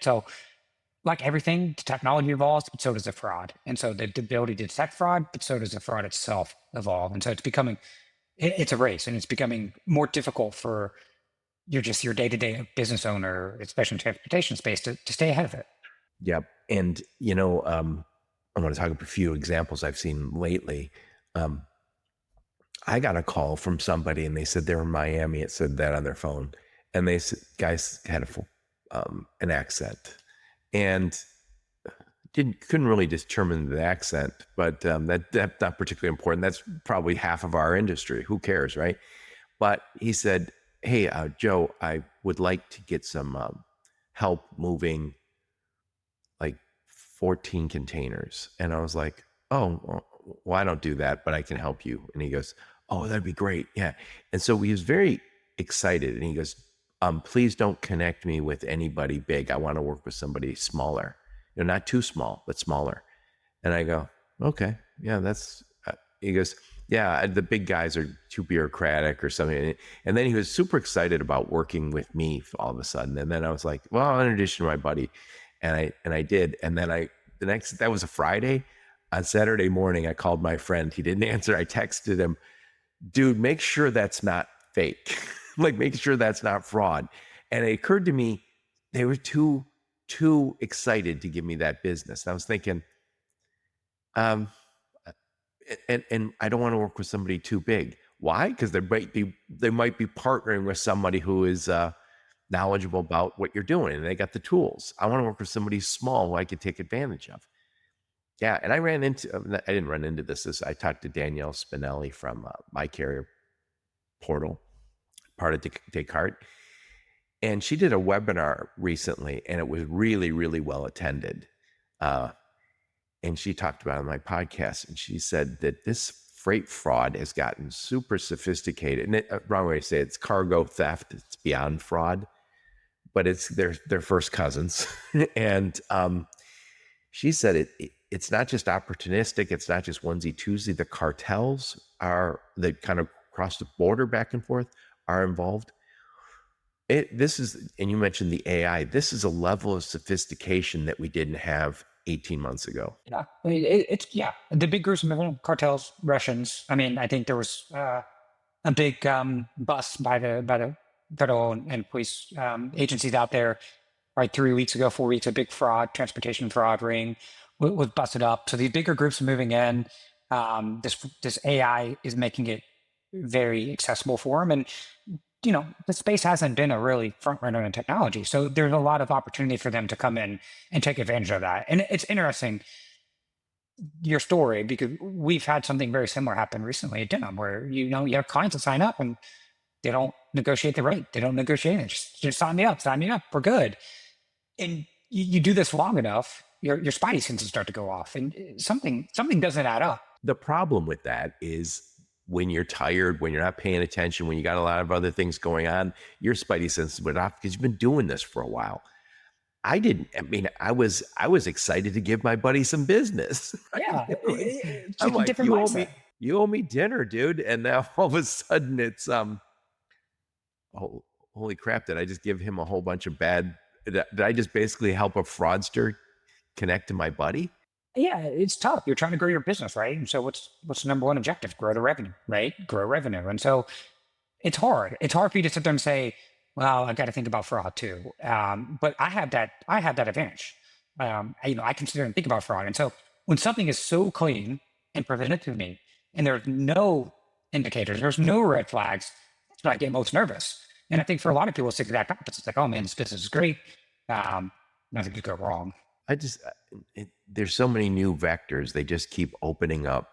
So like everything, the technology evolves, but so does the fraud. And so the ability to detect fraud, but so does the fraud itself evolve. And so it's becoming, it's a race, and it's becoming more difficult for your day-to-day business owner, especially in transportation space, to stay ahead of it. Yep. And, I want to talk about a few examples I've seen lately. Um, I got a call from somebody and they said they were in Miami. It said that on their phone. And they said, guys had an accent and couldn't really determine the accent, but that's not particularly important. That's probably half of our industry. Who cares, right? But he said, hey, Joe, I would like to get some help moving like 14 containers. And I was like, oh, well, I don't do that, but I can help you. And he goes, oh, that'd be great. Yeah. And so he was very excited. And he goes, please don't connect me with anybody big. I want to work with somebody smaller, not too small, but smaller. And I go, okay, yeah, he goes, yeah, the big guys are too bureaucratic or something. And then he was super excited about working with me all of a sudden. And then I was like, well, I'll introduce you to my buddy. And I did. And then that was a Friday. On Saturday morning, I called my friend. He didn't answer. I texted him, dude, make sure that's not fake. Like, make sure that's not fraud. And it occurred to me, they were too excited to give me that business. And I was thinking, and I don't want to work with somebody too big. Why? Because they might be partnering with somebody who is knowledgeable about what you're doing and they got the tools. I want to work with somebody small who I could take advantage of. Yeah, and I didn't run into this. I talked to Danielle Spinelli from My Carrier Portal, part of Descartes, and she did a webinar recently, and it was really, really well attended. And she talked about it on my podcast, and she said that this freight fraud has gotten super sophisticated. And wrong way to say it, it's cargo theft. It's beyond fraud, but it's their first cousins. And she said it's not just opportunistic. It's not just onesie twosie. The cartels that kind of cross the border back and forth are involved. And you mentioned the AI. This is a level of sophistication that we didn't have 18 months ago. Yeah, I mean, it's the big groups of cartels, Russians. I mean, I think there was a big bust by the federal and police agencies out there, right? 3 weeks ago, 4 weeks, a big transportation fraud ring was busted up. So these bigger groups are moving in. This AI is making it very accessible for them, and the space hasn't been a really front runner in technology. So there's a lot of opportunity for them to come in and take advantage of that. And it's interesting, your story, because we've had something very similar happen recently at Denim, where you have clients that sign up and they don't negotiate the rate. They don't negotiate it. Just sign me up, we're good. And you do this long enough, your spidey senses start to go off, and something doesn't add up. The problem with that is when you're tired, when you're not paying attention, when you got a lot of other things going on, your spidey senses went off because you've been doing this for a while. I was excited to give my buddy some business. Yeah, it's just I'm a like, different mindset. you owe me dinner, dude. And now all of a sudden it's oh, holy crap, did I just give him a whole bunch of did I just basically help a fraudster connect to my buddy? Yeah, it's tough. You're trying to grow your business, right? And so what's the number one objective? Grow the revenue, right? Grow revenue. And so it's hard. It's hard for you to sit there and say, well, I've got to think about fraud too. But I have that advantage. I can sit there and think about fraud. And so when something is so clean and presented to me, and there's no indicators, there's no red flags, that's when I get most nervous. And I think for a lot of people, it's the exact opposite. It's like, oh man, this business is great. Nothing could go wrong. There's so many new vectors. They just keep opening up